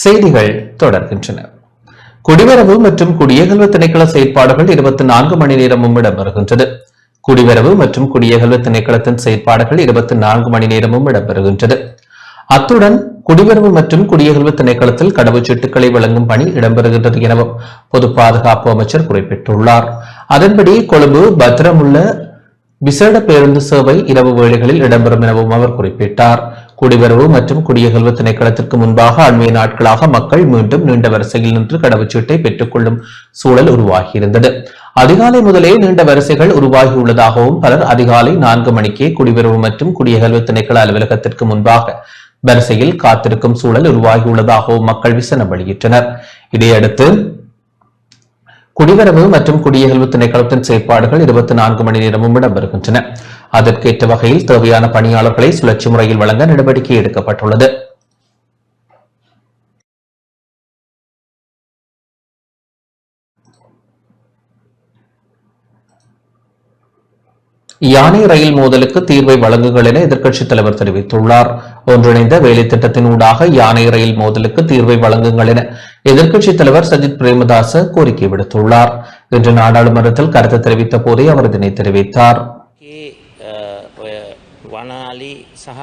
செய்திகள் தொடர்கின்றன. குடிவரவு மற்றும் குடியகல்வு திணைக்கள செயற்பாடுகள் 24 மணி நேரமும் இடம்பெறுகின்றது. குடிவரவு மற்றும் குடியகல்வு திணைக்களத்தின் செயற்பாடுகள் 24 மணி நேரமும் இடம்பெறுகின்றது. அத்துடன் குடிவரவு மற்றும் குடியகல்வு திணைக்களத்தில் கடவுச்சீட்டுகளை வழங்கும் பணி இடம்பெறுகின்றது எனவும் பொது பாதுகாப்பு அமைச்சர் குறிப்பிட்டுள்ளார். அதன்படி கொழும்பு பத்திரமுள்ள விசேட பேருந்து சேவை இரவு வேளைகளில் இடம்பெறும் எனவும் அவர் குறிப்பிட்டார். குடிவரவு மற்றும் குடியகல்வு திணைக்களத்திற்கு முன்பாக அண்மைய நாட்களாக மக்கள் மீண்டும் நீண்ட வரிசையில் நின்று கடவுச்சீட்டை பெற்றுக் கொள்ளும் சூழல் உருவாகியிருந்தது. அதிகாலை முதலே நீண்ட வரிசைகள் உருவாகியுள்ளதாகவும் பலர் அதிகாலை 4 மணிக்கே குடிவரவு மற்றும் குடியகல்வு திணைக்கள அலுவலகத்திற்கு முன்பாக வரிசையில் காத்திருக்கும் சூழல் உருவாகியுள்ளதாகவும் மக்கள் விசனம் வெளியிட்டனர். இதையடுத்து குடிவரவு மற்றும் குடியகல்வு திணைக்களத்தின் செயற்பாடுகள் 24 மணி நேரமும் இடம்பெறுகின்றன. அதற்கேற்ற வகையில் தேவையான பணியாளர்களை சுழற்சி முறையில் வழங்க நடவடிக்கை எடுக்கப்பட்டுள்ளது. யானை ரயில் மோதலுக்கு தீர்வை வழங்குங்கள் என எதிர்க்கட்சித் தலைவர் தெரிவித்துள்ளார். ஒன்றிணைந்த வேலை திட்டத்தின் ஊடாக யானை ரயில் மோதலுக்கு தீர்வை வழங்குங்கள் என எதிர்க்கட்சித் தலைவர் சஜித் பிரேமதாச கோரிக்கை விடுத்துள்ளார். இன்று நாடாளுமன்றத்தில் கருத்து தெரிவித்த போதே அவர் இதனை தெரிவித்தார். වනාලි සහ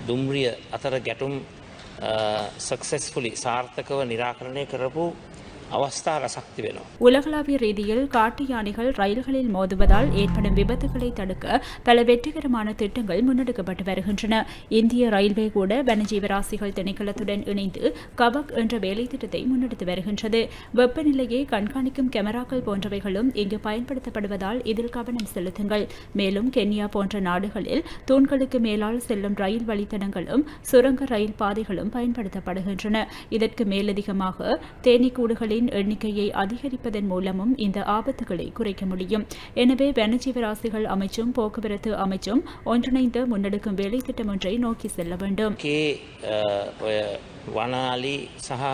දුම්රිය අතර ගැටුම් සක්සස්ෆුලි සාර්ථකව නිරාකරණය කරපු අවස්ථා රසක් තිබෙනවා. உலகளாவிய ரீதியில் காட்டு யானைகள் ரயில்களில் மோதுவதால் ஏற்படும் விபத்துகளை தடுக்க பல வெற்றிகரமான திட்டங்கள் முன்னெடுக்கப்பட்டு வருகின்றன. இந்திய ரயில்வே கூட வனஜீவராசிகள் திணைக்களத்துடன் இணைந்து கவக் என்ற வேலை திட்டத்தை முன்னெடுத்து வருகின்றது. வெப்பநிலையை கண்காணிக்கும் கேமராக்கள் போன்றவைகளும் இங்கு பயன்படுத்தப்படுவதால் இதில் கவனம் செலுத்துங்கள். மேலும் கென்யா போன்ற நாடுகளில் தூண்களுக்கு மேலால் செல்லும் ரயில் வழித்தடங்களும் சுரங்க ரயில் பாதைகளும் பயன்படுத்தப்படுகின்றன. இதற்கு மேலதிகமாக தேனீக்கூடுகளின் எண்ணிக்கையை அதிகரிப்பதன் மூலமும் இந்த ஆபத்துகளை குறைக்க முடியும். எனவே வனஜீவராசிகள் அமைச்சும் போக்குவரத்து அமைச்சும் ஒன்றிணைந்து முன்னெடுக்கும் வேலை திட்டம் ஒன்றை நோக்கி செல்ல வேண்டும். වනාලි සහ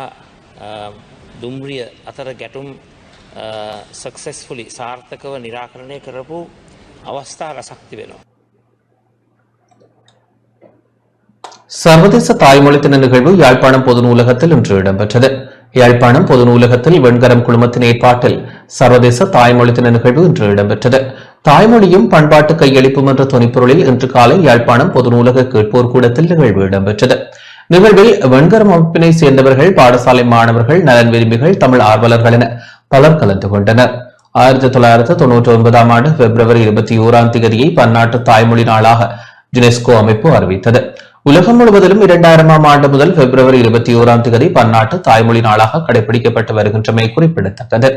දුම්රිය අතර ගැටුම් සක්සස්ෆුලි සාර්ථකව නිරාකරණය කරපු අවස්ථා රසක් තිබෙනවා. சர்வதேச தாய்மொழி தின நிகழ்வு யாழ்ப்பாணம் பொது நூலகத்தில் இன்று இடம்பெற்றது. யாழ்ப்பாணம் பொது நூலகத்தில் வெண்கரம் குழுமத்தின் ஏற்பாட்டில் சர்வதேச தாய்மொழி தின நிகழ்வு இன்று இடம்பெற்றது. தாய்மொழியும் பண்பாட்டு கையளிப்பும் என்ற துணைப்பொருளில் இன்று காலை யாழ்ப்பாணம் பொது நூலக கேட்போர் கூடத்தில் நிகழ்வு இடம்பெற்றது. நிகழ்வில் வெண்கரம் அமைப்பினை சேர்ந்தவர்கள், பாடசாலை மாணவர்கள், நலன் விரும்பிகள், தமிழ் ஆர்வலர்கள் என பலர் கலந்து கொண்டனர். 1999 ஆண்டு பிப்ரவரி 21ஆம் தேதியை பன்னாட்டு தாய்மொழி நாளாக யுனெஸ்கோ அமைப்பு அறிவித்தது. உலகம் முழுவதிலும் 2000ஆம் ஆண்டு முதல் பிப்ரவரி 21ஆம் தேதி பன்னாட்டு தாய்மொழி நாளாக கடைபிடிக்கப்பட்டு வருகின்றமை குறிப்பிடத்தக்கது.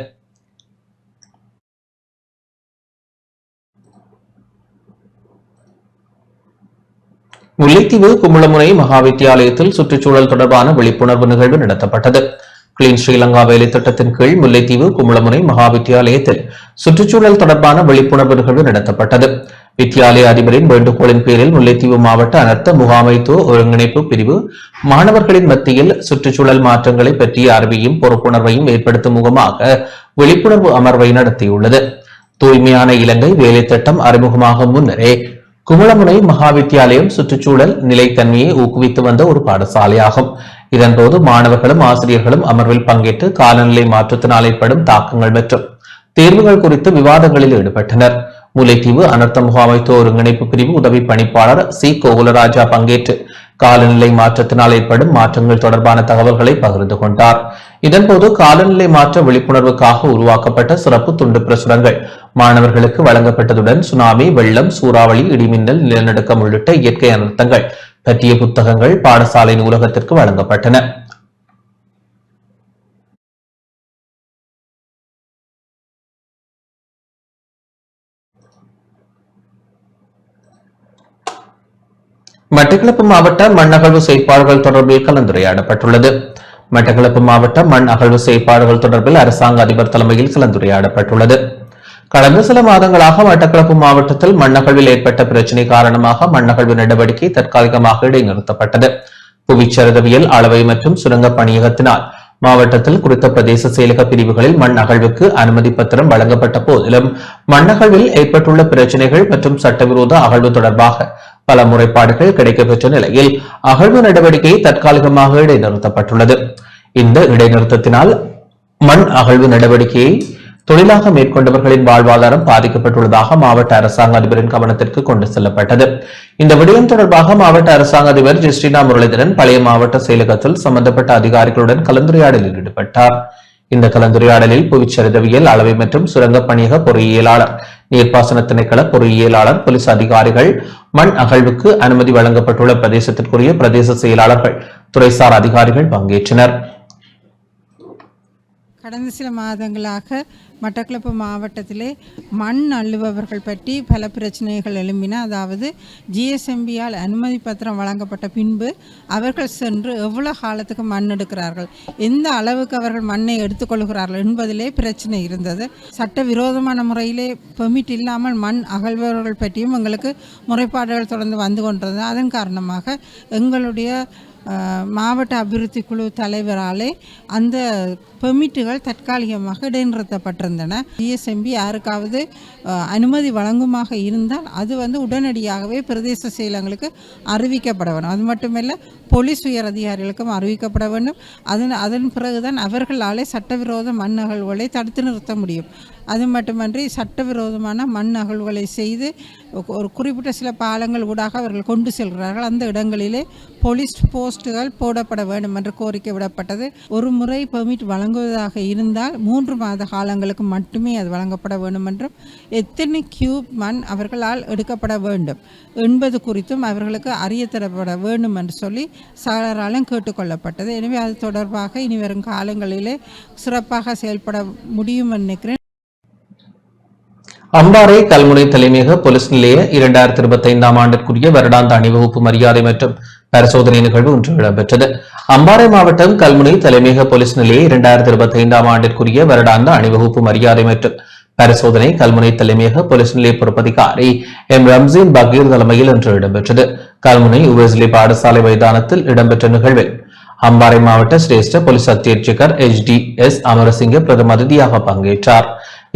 முல்லைத்தீவு குமுளமுனை மகாவித்தியாலயத்தில் சுற்றுச்சூழல் தொடர்பான விழிப்புணர்வு நிகழ்வு நடத்தப்பட்டது. கிளீன் ஸ்ரீலங்கா வேலை திட்டத்தின் கீழ் முல்லைத்தீவு குமுளமுனை மகாவித்தியாலயத்தில் சுற்றுச்சூழல் தொடர்பான விழிப்புணர்வு நிகழ்வு நடத்தப்பட்டது. வித்தியாலய அதிபரின் வேண்டுகோளின் பேரில் முல்லைத்தீவு மாவட்ட அனர்த்த முகாமைத்துவ ஒருங்கிணைப்பு பிரிவு மாணவர்களின் மத்தியில் சுற்றுச்சூழல் மாற்றங்களை பற்றிய அறிவையும் பொறுப்புணர்வையும் ஏற்படுத்தும் முகமாக விழிப்புணர்வு அமர்வை நடத்தியுள்ளது. தூய்மையான இலங்கை வேலை திட்டம் அறிமுகமாகும் முன்னரே குமுளமுனை மகாவித்தியாலயம் சுற்றுச்சூழல் நிலைத்தன்மையை ஊக்குவித்து வந்த ஒரு பாடசாலையாகும். இதன்போது மாணவர்களும் ஆசிரியர்களும் அமர்வில் பங்கேற்று காலநிலை மாற்றத்தினால் ஏற்படும் தாக்கங்கள் மற்றும் தேர்வுகள் குறித்து விவாதங்களில் ஈடுபட்டனர். முல்லைத்தீவு அனர்த்த முகாமைத்துவ ஒருங்கிணைப்பு பிரிவு உதவி பணிப்பாளர் சி கோகுலராஜா பங்கேற்று காலநிலை மாற்றத்தினால் ஏற்படும் மாற்றங்கள் தொடர்பான தகவல்களை பகிர்ந்து கொண்டார். இதன்போது காலநிலை மாற்ற விழிப்புணர்வுக்காக உருவாக்கப்பட்ட சிறப்பு துண்டு பிரசுரங்கள் மாணவர்களுக்கு வழங்கப்பட்டதுடன் சுனாமி, வெள்ளம், சூறாவளி, இடிமின்னல், நிலநடுக்கம் உள்ளிட்ட இயற்கை அனர்த்தங்கள் பற்றிய புத்தகங்கள் பாடசாலை நூலகத்திற்கு வழங்கப்பட்டன. மட்டக்களப்பு மாவட்ட மண் அகழ்வு செயற்பாடுகள் தொடர்பில் கலந்துரையாடப்பட்டுள்ளது. மட்டக்களப்பு மாவட்ட மண் அகழ்வு செயற்பாடுகள் தொடர்பில் அரசாங்க அதிபர் தலைமையில் கலந்துரையாடப்பட்டுள்ளது. கடந்த சில மாதங்களாக மட்டக்களப்பு மாவட்டத்தில் மண் அகழ்வில் ஏற்பட்ட பிரச்சினை காரணமாக மண் அகழ்வு நடவடிக்கை தற்காலிகமாக இடைநிறுத்தப்பட்டது. புவிச்சரிதவியல், அளவை மற்றும் சுரங்க பணியகத்தினால் மாவட்டத்தில் குறித்த பிரதேச செயலக பிரிவுகளில் மண் அகழ்வுக்கு அனுமதி பத்திரம் வழங்கப்பட்ட போதிலும் மண் அகழ்வில் ஏற்பட்டுள்ள பிரச்சினைகள் மற்றும் சட்டவிரோத அகழ்வு தொடர்பாக பல முறைப்பாடுகள் கிடைக்கப்பெற்ற நிலையில் அகழ்வு நடவடிக்கை தற்காலிகமாக இடைநிறுத்தப்பட்டுள்ளது. இந்த இடைநிறுத்தத்தினால் மண் அகழ்வு நடவடிக்கையை தொழிலாக மேற்கொண்டவர்களின் வாழ்வாதாரம் பாதிக்கப்பட்டுள்ளதாக மாவட்ட அரசாங்க அதிபரின் கவனத்திற்கு கொண்டு செல்லப்பட்டது. இந்த விடயம் தொடர்பாக மாவட்ட அரசாங்க அதிபர் ஜெஸ்டினா முரளிதரன் பழைய மாவட்ட செயலகத்தில் சம்பந்தப்பட்ட அதிகாரிகளுடன் கலந்துரையாடலில் ஈடுபட்டார். இந்த கலந்துரையாடலில் புவிச்சரிதவியல், அளவை மற்றும் சுரங்க பணியக பொறியியலாளர், நீர்ப்பாசன திணைக்கள பொறியியலாளர், போலீஸ் அதிகாரிகள், மண் அகழ்வுக்கு அனுமதி வழங்கப்பட்டுள்ள பிரதேசத்திற்குரிய பிரதேச செயலாளர்கள், துறைசார் அதிகாரிகள் பங்கேற்றனர். கடந்த சில மாதங்களாக மட்டக்களப்பு மாவட்டத்திலே மண் அள்ளுபவர்கள் பற்றி பல பிரச்சனைகள் எழும்பின. அதாவது ஜிஎஸ்எம்பியால் அனுமதி பத்திரம் வழங்கப்பட்ட பின்பு அவர்கள் சென்று எவ்வளவு காலத்துக்கு மண் எடுக்கிறார்கள், எந்த அளவுக்கு அவர்கள் மண்ணை எடுத்துக்கொள்கிறார்கள் என்பதிலே பிரச்சனை இருந்தது. சட்டவிரோதமான முறையிலே பெர்மிட் இல்லாமல் மண் அகழ்பவர்கள் பற்றியும் எங்களுக்கு முறைப்பாடுகள் தொடர்ந்து வந்து கொண்டிருந்தது. அதன் காரணமாக எங்களுடைய மாவட்ட அபிவிருத்தி குழு தலைவராலே அந்த பெர்மிட்டுகள் தற்காலிகமாக இடைநிறுத்தப்பட்டிருந்தன. ஜிஎஸ்எம்பி யாருக்காவது அனுமதி வழங்குமாக இருந்தால் அது உடனடியாகவே பிரதேச செயலங்களுக்கு அறிவிக்கப்பட வேண்டும். அது மட்டுமல்ல, போலீஸ் உயர் அதிகாரிகளுக்கும் அறிவிக்கப்பட வேண்டும். அதன் பிறகுதான் அவர்களாலே சட்டவிரோத மண் அகழ்வுகளை தடுத்து நிறுத்த முடியும். அது மட்டுமன்றி சட்டவிரோதமான மண் அகழ்வுகளை செய்து ஒரு குறிப்பிட்ட சில பாலங்கள் ஊடாக அவர்கள் கொண்டு செல்கிறார்கள். அந்த இடங்களிலே போலீஸ் போஸ்ட்டுகள் போடப்பட வேண்டும் என்று கோரிக்கை விடப்பட்டது. ஒரு முறை பெர்மிட் வழங்குவதாக இருந்தால் 3 மாத காலங்களுக்கு மட்டுமே அது வழங்கப்பட வேண்டும் என்றும், எத்தனை கியூப் மண் அவர்களால் எடுக்கப்பட வேண்டும் என்பது குறித்தும் அவர்களுக்கு அறிய தரப்பட வேண்டும் என்று சொல்லி சாளராலும் கேட்டுக்கொள்ளப்பட்டது. எனவே அது தொடர்பாக இனி வரும் காலங்களிலே சிறப்பாக செயல்பட முடியும் நினைக்கிறேன். அம்பாறை கல்முனை தலைமையக போலீஸ் நிலைய 2025 ஆண்டிற்குரிய வருடாந்த அணிவகுப்பு மரியாதை மற்றும் பரிசோதனை நிகழ்வு ஒன்று இடம்பெற்றது. அம்பாறை மாவட்டம் கல்முனை தலைமையக போலீஸ் நிலைய 2025 ஆண்டிற்குரிய வருடாந்த அணிவகுப்பு மரியாதை மற்றும் பரிசோதனை கல்முனை தலைமையக போலீஸ் நிலைய பொறுப்பதிகாரி எம் ரம்சீன் பகீர் தலைமையில் இன்று இடம்பெற்றது. கல்முனை உவெஸ்லி பாடசாலை மைதானத்தில் இடம்பெற்ற நிகழ்வில் அம்பாறை மாவட்ட சிரேஷ்ட போலீஸ் அத்தியட்சகர் HDS அமரசிங்க பிரதம அதிதியாக பங்கேற்றார்.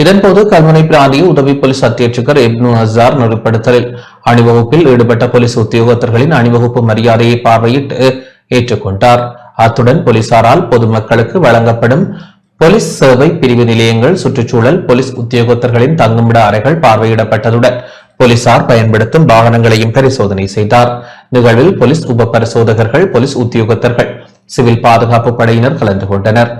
இதன்போது கல்முனை பிராந்திய உதவி போலீஸ் அத்தியட்சகர் இப்னு அசார் நெறிப்படுத்தலில் அணிவகுப்பில் ஈடுபட்ட போலீஸ் உத்தியோகத்தர்களின் அணிவகுப்பு மரியாதையை பார்வையிட்டு ஏற்றுக்கொண்டார். அத்துடன் போலீசாரால் பொதுமக்களுக்கு வழங்கப்படும் போலீஸ் சேவை பிரிவு நிலையங்கள், சுற்றுச்சூழல், போலீஸ் உத்தியோகத்தர்களின் தங்குமிட அறைகள் பார்வையிடப்பட்டதுடன் போலீசார் பயன்படுத்தும் வாகனங்களையும் பரிசோதனை செய்தார். நிகழ்வில் போலீஸ் உப பரிசோதகர்கள், போலீஸ் உத்தியோகத்தர்கள், சிவில் பாதுகாப்பு படையினர் கலந்து கொண்டனர்.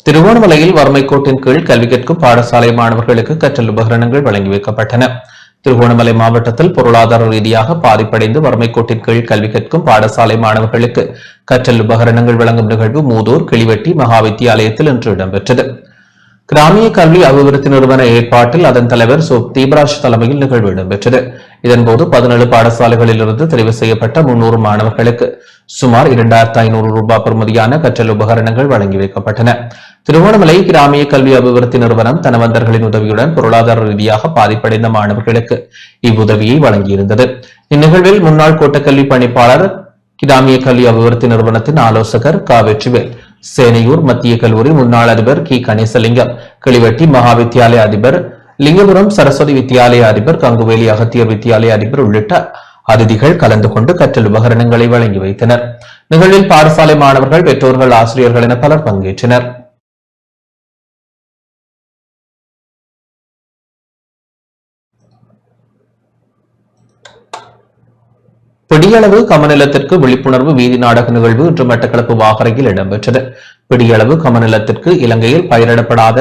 திருகோணமலையில் வறுமை கோட்டின் கீழ் கல்வி கற்கும் பாடசாலை மாணவர்களுக்கு கற்றல் உபகரணங்கள் வழங்கி வைக்கப்பட்டன. திருகோணமலை மாவட்டத்தில் பொருளாதார ரீதியாக பாதிப்படைந்து வறுமை கோட்டின் கீழ் கல்வி கற்கும் பாடசாலை மாணவர்களுக்கு கற்றல் உபகரணங்கள் வழங்கும் நிகழ்வு மூதூர் கிளிவெட்டி மகா வித்தியாலயத்தில் இன்று இடம்பெற்றது. கிராமிய கல்வி அபிவிருத்தி நிறுவன ஏற்பாட்டில் அதன் தலைவர் தீபராஜ் தலைமையில் நிகழ்வு இடம்பெற்றது. இதன்போது 17 பாடசாலைகளிலிருந்து தெரிவு செய்யப்பட்ட 300 மாணவர்களுக்கு சுமார் 2500 ரூபாய் பெறுமதியான கற்றல் உபகரணங்கள் வழங்கி வைக்கப்பட்டன. திருகோணமலை கிராமிய கல்வி அபிவிருத்தி நிறுவனம் தனவந்தர்களின் உதவியுடன் பொருளாதார ரீதியாக பாதிப்படைந்த மாணவர்களுக்கு இவ்வுதவியை வழங்கியிருந்தது. இந்நிகழ்வில் முன்னாள் கோட்டக்கல்வி பணிப்பாளர், கிராமிய கல்வி அபிவிருத்தி நிறுவனத்தின் ஆலோசகர் வெற்றிவேல், சேனையூர் மத்திய கல்லூரி முன்னாள் அதிபர் கணேசலிங்கம், கிளிவெட்டி மகா வித்தியாலய அதிபர், லிங்கபுரம் சரஸ்வதி வித்தியாலய அதிபர், கங்குவேலி அகத்தியர் வித்தியாலய அதிபர் உள்ளிட்ட அதிதிகள் கலந்து கொண்டு கற்றல் உபகரணங்களை வழங்கி வைத்தனர். நிகழ்வில் பாடசாலை மாணவர்கள், பெற்றோர்கள், ஆசிரியர்கள் என பலர் பங்கேற்றனர். பிடியளவு கமநிலத்திற்கு விழிப்புணர்வு வீதி நாடக நிகழ்வு இன்று மட்டக்களப்பு வாகரையில் இடம்பெற்றது. பிடியளவு கமநிலத்திற்கு இலங்கையில் பயிரிடப்படாத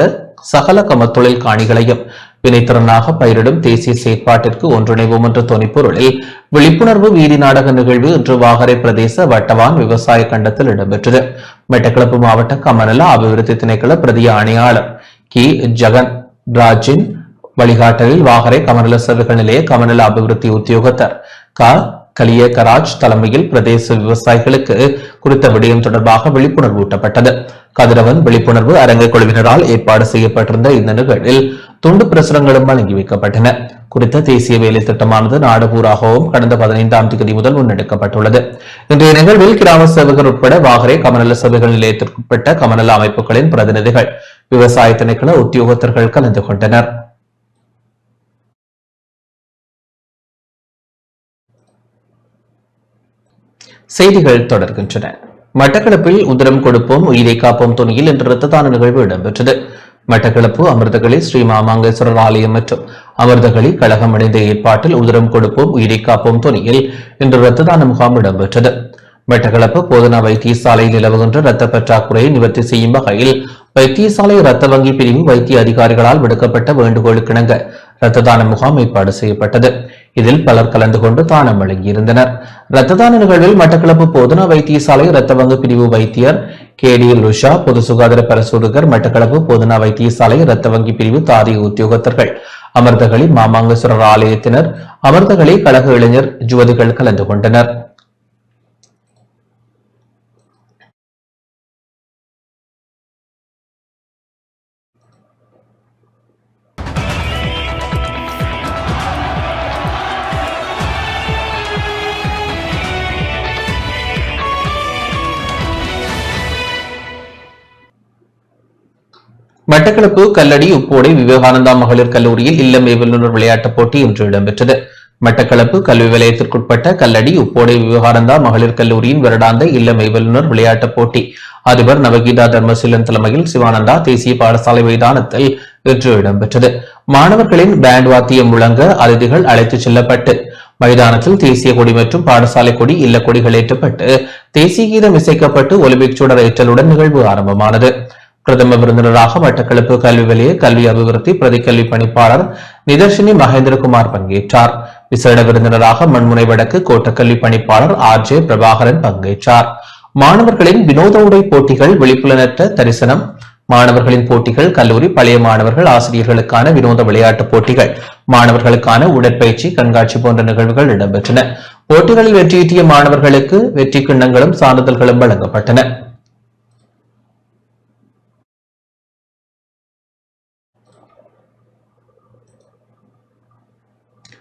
சகல கமத்தொழில் காணிகளையும் வினைத்திறனாக பயிரிடும் தேசிய செயற்பாட்டிற்கு ஒன்றிணைவோம் என்ற தொனிப்பொருளில் விழிப்புணர்வு வீதி நாடக நிகழ்வு இன்று வாகரை பிரதேச வட்டவான் விவசாய கண்டத்தில் இடம்பெற்றது. மட்டக்களப்பு மாவட்ட கமநல அபிவிருத்தி திணைக்கள பிரதி ஆணையாளர் கி ஜெகன் ராஜின் வழிகாட்டலில் வாகரை கமநல சேவைகள் நிலைய கமநல அபிவிருத்தி உத்தியோகத்தர் கலியகராஜ் தலைமையில் பிரதேச விவசாயிகளுக்கு குறித்த விடயம் தொடர்பாக விழிப்புணர்வு ஊட்டப்பட்டது. கதிரவன் விழிப்புணர்வு அரங்கை குழுவினரால் ஏற்பாடு செய்யப்பட்டிருந்த இந்த நிகழ்வில் துண்டு பிரசுரங்களும் வழங்கி வைக்கப்பட்டன. குறித்த தேசிய வேலை திட்டமானது நாடு பூராகவும் கடந்த 15ஆம் தேதி முதல் முன்னெடுக்கப்பட்டுள்ளது. இன்றைய நிகழ்வில் கிராம சேவகர் உட்பட வாகரை கமநல சேவைகள் நிலையத்திற்குட்பட்ட கமநல அமைப்புகளின் பிரதிநிதிகள், விவசாய திணைக்கள உத்தியோகத்தர்கள் கலந்து கொண்டனர். செய்திகள் தொடர்கின்றன. மட்டக்களப்பில் உதிரம் கொடுப்போம் உயிரை காப்போம் துணியில் இன்று இரத்த தான நிகழ்வு இடம்பெற்றது. மட்டக்களப்பு அமிர்தகளி ஸ்ரீ மாமாங்கேஸ்வரர் ஆலயம் மற்றும் அமிர்தகளி கழகம் இணைந்த ஏற்பாட்டில் உதிரம் கொடுப்போம் உயிரை காப்போம் துணியில் இன்று இரத்த தான முகாம் இடம்பெற்றது. மட்டக்களப்பு போதனா வைத்தியசாலையில் நிலவுகின்ற இரத்த பற்றாக்குறையை நிவர்த்தி செய்யும் வகையில் வைத்தியசாலை இரத்த வங்கி பிரிவு வைத்திய அதிகாரிகளால் விடுக்கப்பட்ட வேண்டுகோளுக்கிணங்க இரத்த தான முகாம் ஏற்பாடு செய்யப்பட்டது. இதில் பலர் கலந்து கொண்டு தானம் வழங்கியிருந்தனர். இரத்த தான நிகழ்வில் மட்டக்களப்பு போதனா வைத்தியசாலை இரத்த வங்கி பிரிவு வைத்தியர் KD லுஷா, பொது சுகாதார பரிசோதகர், மட்டக்களப்பு போதனா வைத்தியசாலை இரத்த வங்கி பிரிவு தாதிக உத்தியோகத்தர்கள், அமிர்தகளி மாமாங்கேஸ்வரர் ஆலயத்தினர், அமிர்தகளி கழக இளைஞர் யுவதிகள் கலந்து கொண்டனர். மட்டக்களப்பு கல்லடி உப்போடை விவேகானந்தா மகளிர் கல்லூரியில் இல்லம் வல்லுநர் விளையாட்டுப் போட்டி இன்று இடம்பெற்றது. மட்டக்களப்பு கல்வி வலயத்திற்குட்பட்ட கல்லடி உப்போடை விவேகானந்தா மகளிர் கல்லூரியின் வருடாந்த இல்லம் வல்லுநர் விளையாட்டுப் போட்டி அதிபர் நவகீதா தர்மசீலன் தலைமையில் சிவானந்தா தேசிய பாடசாலை மைதானத்தில் இன்று இடம்பெற்றது. மாணவர்களின் பேண்ட் வாத்தியம் முழங்க அதிதிகள் அழைத்துச் செல்லப்பட்டு மைதானத்தில் தேசிய கொடி மற்றும் பாடசாலை கொடி இல்ல கொடிகள் ஏற்றப்பட்டு தேசிய கீதம் இசைக்கப்பட்டு ஒலிம்பிக் சுடர் ஏற்றலுடன் நிகழ்வு ஆரம்பமானது. பிரதம விருந்தினராக மட்டக்களப்பு கல்வி வலய கல்வி அபிவிருத்தி பிரதி கல்வி பணிப்பாளர் நிதர்ஷினி மகேந்திரகுமார் பங்கேற்றார். விசேட விருந்தினராக மண்முனை வடக்கு கோட்டக்கல்வி பணிப்பாளர் RJ பிரபாகரன் பங்கேற்றார். மாணவர்களின் வினோத உடை போட்டிகள், விழிப்புலனற்ற தரிசனம், மாணவர்களின் போட்டிகள், கல்லூரி பழைய மாணவர்கள் ஆசிரியர்களுக்கான வினோத விளையாட்டுப் போட்டிகள், மாணவர்களுக்கான உடற்பயிற்சி கண்காட்சி போன்ற நிகழ்வுகள் இடம்பெற்றன. போட்டிகளில் வெற்றியீட்டிய மாணவர்களுக்கு வெற்றி கிண்ணங்களும் சான்றிதழ்களும் வழங்கப்பட்டன.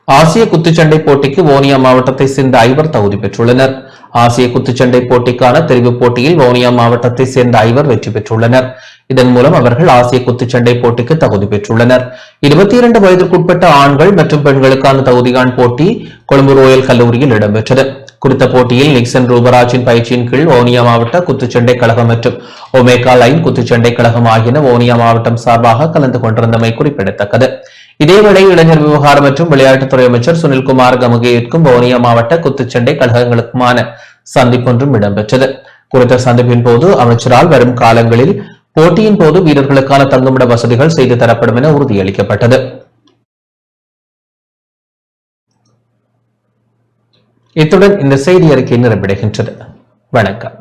ஆசிய குத்துச்சண்டை போட்டிக்கு வவுனியா மாவட்டத்தை சேர்ந்த 5 தகுதி பெற்றுள்ளனர். ஆசிய குத்துச்சண்டை போட்டிக்கான தெரிவு போட்டியில் வவுனியா மாவட்டத்தை சேர்ந்த 5 வெற்றி பெற்றுள்ளனர். இதன் மூலம் அவர்கள் ஆசிய குத்துச்சண்டை போட்டிக்கு தகுதி பெற்றுள்ளனர். 22 வயதிற்குட்பட்ட ஆண்கள் மற்றும் பெண்களுக்கான தகுதிகான் போட்டி கொழும்பு ரோயல் கல்லூரியில் இடம்பெற்றது. குறித்த போட்டியில் நிக்சன் ரூபராஜின் பயிற்சியின் கீழ் வவுனியா மாவட்ட குத்துச்சண்டை கழகம் மற்றும் ஒமேகா லைன் குத்துச்சண்டை கழகம் ஆகியன வவுனியா மாவட்டம் சார்பாக கலந்து கொண்டிருந்தமை குறிப்பிடத்தக்கது. இதேவேளை இளைஞர் விவகாரம் மற்றும் விளையாட்டுத்துறை அமைச்சர் சுனில்குமார் கமுகேற்கும் வவுனியா மாவட்ட குத்துச்சண்டை கழகங்களுக்குமான சந்திப்பொன்றும் இடம்பெற்றது. குறித்த சந்திப்பின் போது அமைச்சரால் வரும் காலங்களில் போட்டியின் போது வீரர்களுக்கான தங்குமிட வசதிகள் செய்து தரப்படும் என உறுதியளிக்கப்பட்டது. இத்துடன் இந்த செய்தி அறிக்கை நிறைவடைகின்றது. வணக்கம்.